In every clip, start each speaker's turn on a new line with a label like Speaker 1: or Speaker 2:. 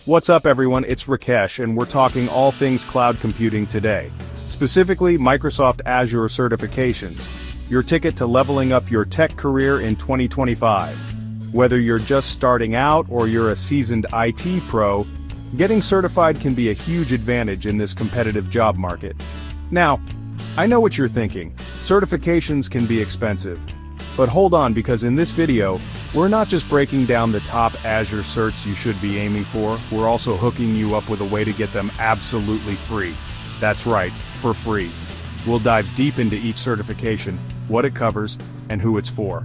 Speaker 1: What's up everyone, it's Rakesh and we're talking all things cloud computing today. Specifically Microsoft Azure certifications, your ticket to leveling up your tech career in 2025. Whether you're just starting out or you're a seasoned IT pro, getting certified can be a huge advantage in this competitive job market. Now, I know what you're thinking, certifications can be expensive. But hold on, because in this video, we're not just breaking down the top Azure certs you should be aiming for, we're also hooking you up with a way to get them absolutely free. That's right, for free. We'll dive deep into each certification, what it covers, and who it's for.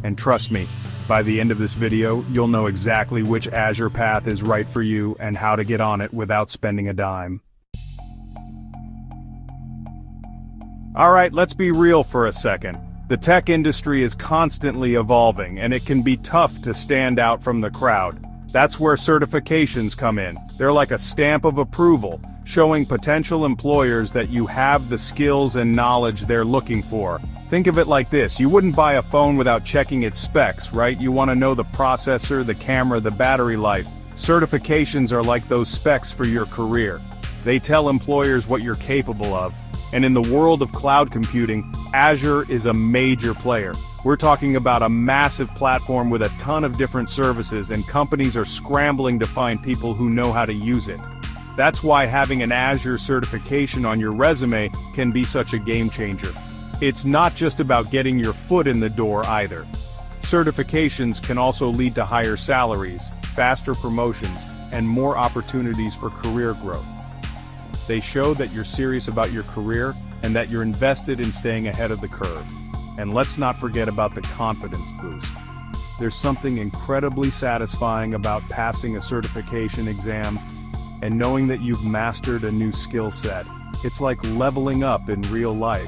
Speaker 1: And trust me, by the end of this video, you'll know exactly which Azure path is right for you and how to get on it without spending a dime. Alright, let's be real for a second. The tech industry is constantly evolving, and it can be tough to stand out from the crowd. That's where certifications come in. They're like a stamp of approval, showing potential employers that you have the skills and knowledge they're looking for. Think of it like this, you wouldn't buy a phone without checking its specs, right? You want to know the processor, the camera, the battery life. Certifications are like those specs for your career. They tell employers what you're capable of. And in the world of cloud computing, Azure is a major player. We're talking about a massive platform with a ton of different services, and companies are scrambling to find people who know how to use it. That's why having an Azure certification on your resume can be such a game changer. It's not just about getting your foot in the door either. Certifications can also lead to higher salaries, faster promotions, and more opportunities for career growth. They show that you're serious about your career and that you're invested in staying ahead of the curve. And let's not forget about the confidence boost. There's something incredibly satisfying about passing a certification exam and knowing that you've mastered a new skill set. It's like leveling up in real life.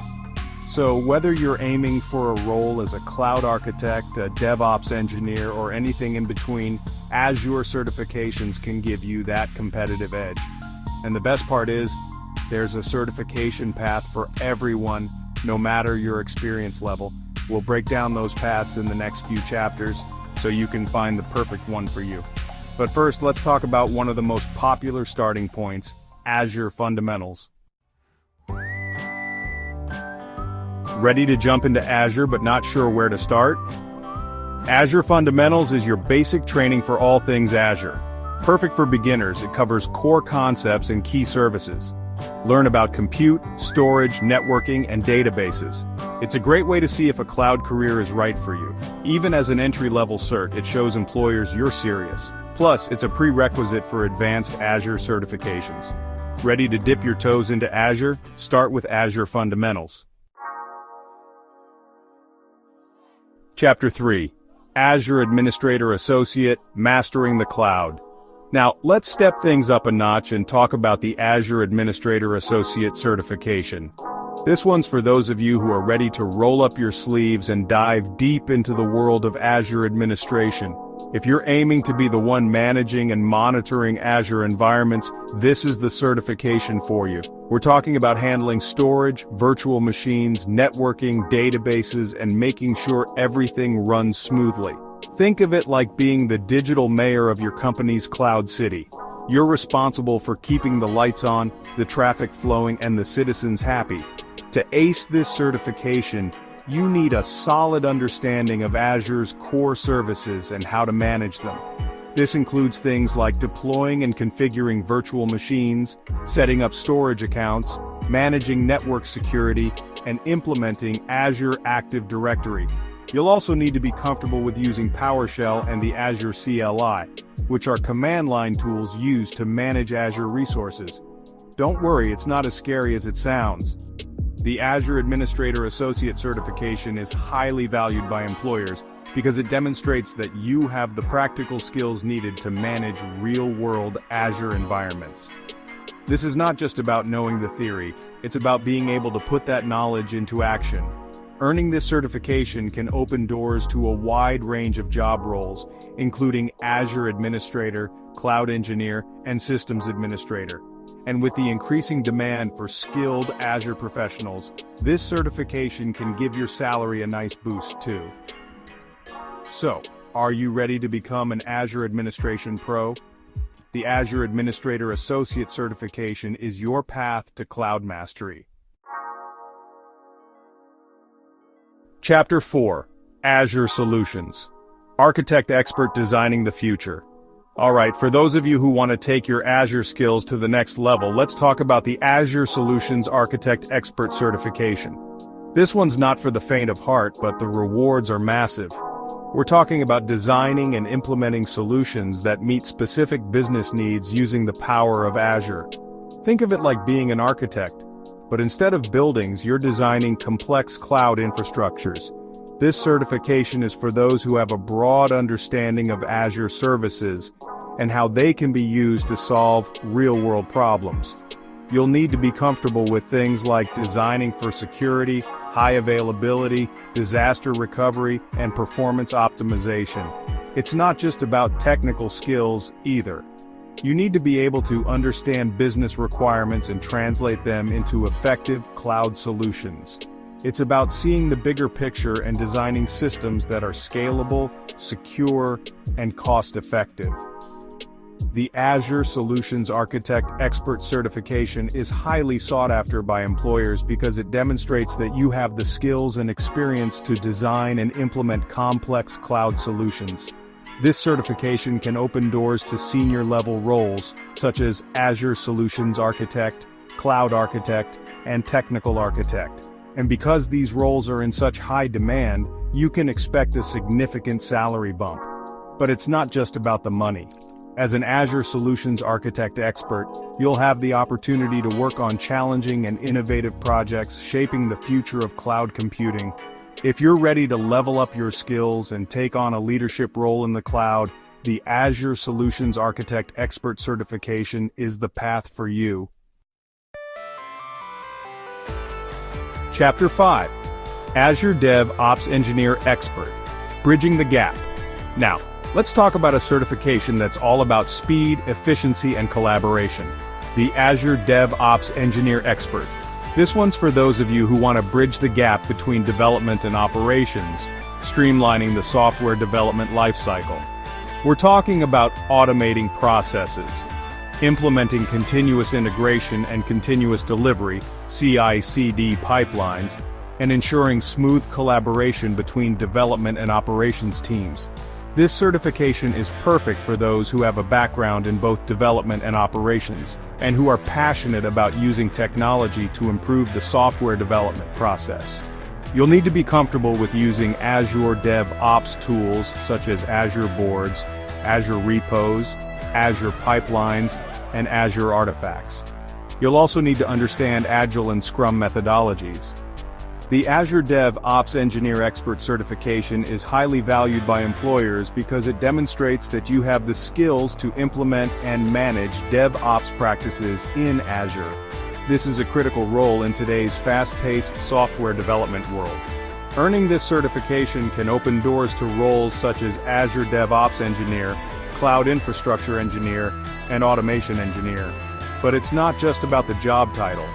Speaker 1: So whether you're aiming for a role as a cloud architect, a DevOps engineer, or anything in between, Azure certifications can give you that competitive edge. And the best part is, there's a certification path for everyone, no matter your experience level. We'll break down those paths in the next few chapters, so you can find the perfect one for you. But first, let's talk about one of the most popular starting points, Azure Fundamentals. Ready to jump into Azure but not sure where to start? Azure Fundamentals is your basic training for all things Azure. Perfect for beginners, it covers core concepts and key services. Learn about compute, storage, networking, and databases. It's a great way to see if a cloud career is right for you. Even as an entry-level cert, it shows employers you're serious. Plus, it's a prerequisite for advanced Azure certifications. Ready to dip your toes into Azure? Start with Azure Fundamentals. Chapter 3. Azure Administrator Associate, Mastering the Cloud. Now, let's step things up a notch and talk about the Azure Administrator Associate certification. This one's for those of you who are ready to roll up your sleeves and dive deep into the world of Azure administration. If you're aiming to be the one managing and monitoring Azure environments, this is the certification for you. We're talking about handling storage, virtual machines, networking, databases, and making sure everything runs smoothly. Think of it like being the digital mayor of your company's cloud city. You're responsible for keeping the lights on, the traffic flowing, and the citizens happy. To ace this certification, you need a solid understanding of Azure's core services and how to manage them. This includes things like deploying and configuring virtual machines, setting up storage accounts, managing network security, and implementing Azure Active Directory. You'll also need to be comfortable with using PowerShell and the Azure CLI, which are command line tools used to manage Azure resources. Don't worry, it's not as scary as it sounds. The Azure Administrator Associate certification is highly valued by employers because it demonstrates that you have the practical skills needed to manage real-world Azure environments. This is not just about knowing the theory, it's about being able to put that knowledge into action. Earning this certification can open doors to a wide range of job roles, including Azure Administrator, Cloud Engineer, and Systems Administrator. And with the increasing demand for skilled Azure professionals, this certification can give your salary a nice boost too. So, are you ready to become an Azure Administration Pro? the Azure Administrator Associate certification is your path to cloud mastery. Chapter 4. Azure Solutions. Architect Expert Designing the Future. Alright, for those of you who want to take your Azure skills to the next level, let's talk about the Azure Solutions Architect Expert certification. This one's not for the faint of heart, but the rewards are massive. We're talking about designing and implementing solutions that meet specific business needs using the power of Azure. Think of it like being an architect, but instead of buildings, you're designing complex cloud infrastructures. This certification is for those who have a broad understanding of Azure services and how they can be used to solve real-world problems. You'll need to be comfortable with things like designing for security, high availability, disaster recovery, and performance optimization. It's not just about technical skills either. You need to be able to understand business requirements and translate them into effective cloud solutions. It's about seeing the bigger picture and designing systems that are scalable, secure, and cost-effective. The Azure Solutions Architect Expert certification is highly sought after by employers because it demonstrates that you have the skills and experience to design and implement complex cloud solutions. This certification can open doors to senior-level roles, such as Azure Solutions Architect, Cloud Architect, and Technical Architect. And because these roles are in such high demand, you can expect a significant salary bump. But it's not just about the money. As an Azure Solutions Architect Expert, you'll have the opportunity to work on challenging and innovative projects shaping the future of cloud computing. If you're ready to level up your skills and take on a leadership role in the cloud, the Azure Solutions Architect Expert certification is the path for you. Chapter 5. Azure DevOps Engineer Expert. Bridging the Gap. Now, let's talk about a certification that's all about speed, efficiency, and collaboration. The Azure DevOps Engineer Expert. This one's for those of you who want to bridge the gap between development and operations, streamlining the software development lifecycle. We're talking about automating processes, implementing continuous integration and continuous delivery, CI/CD pipelines, and ensuring smooth collaboration between development and operations teams. This certification is perfect for those who have a background in both development and operations, and who are passionate about using technology to improve the software development process. You'll need to be comfortable with using Azure DevOps tools such as Azure Boards, Azure Repos, Azure Pipelines, and Azure Artifacts. You'll also need to understand Agile and Scrum methodologies. The Azure DevOps Engineer Expert certification is highly valued by employers because it demonstrates that you have the skills to implement and manage DevOps practices in Azure. This is a critical role in today's fast-paced software development world. Earning this certification can open doors to roles such as Azure DevOps Engineer, Cloud Infrastructure Engineer, and Automation Engineer. But it's not just about the job title.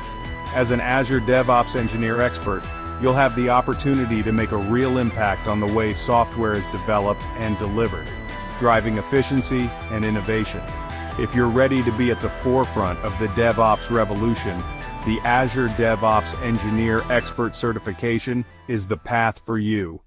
Speaker 1: As an Azure DevOps Engineer Expert, you'll have the opportunity to make a real impact on the way software is developed and delivered, driving efficiency and innovation. If you're ready to be at the forefront of the DevOps revolution, the Azure DevOps Engineer Expert certification is the path for you.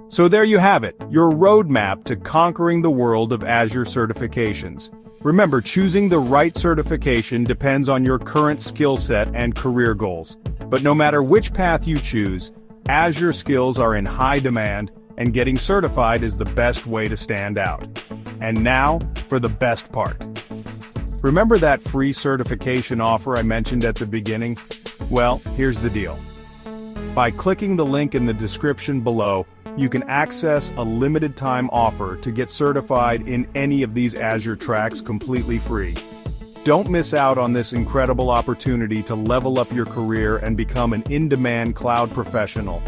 Speaker 1: So there you have it, your roadmap to conquering the world of Azure certifications. Remember, choosing the right certification depends on your current skill set and career goals. But no matter which path you choose, Azure skills are in high demand, and getting certified is the best way to stand out. And now, for the best part. Remember that free certification offer I mentioned at the beginning? Well, here's the deal. By clicking the link in the description below, you can access a limited-time offer to get certified in any of these Azure tracks completely free. Don't miss out on this incredible opportunity to level up your career and become an in-demand cloud professional.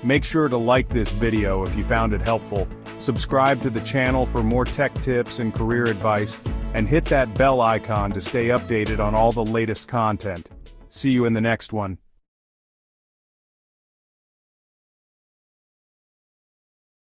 Speaker 1: Make sure to like this video if you found it helpful, subscribe to the channel for more tech tips and career advice, and hit that bell icon to stay updated on all the latest content. See you in the next one.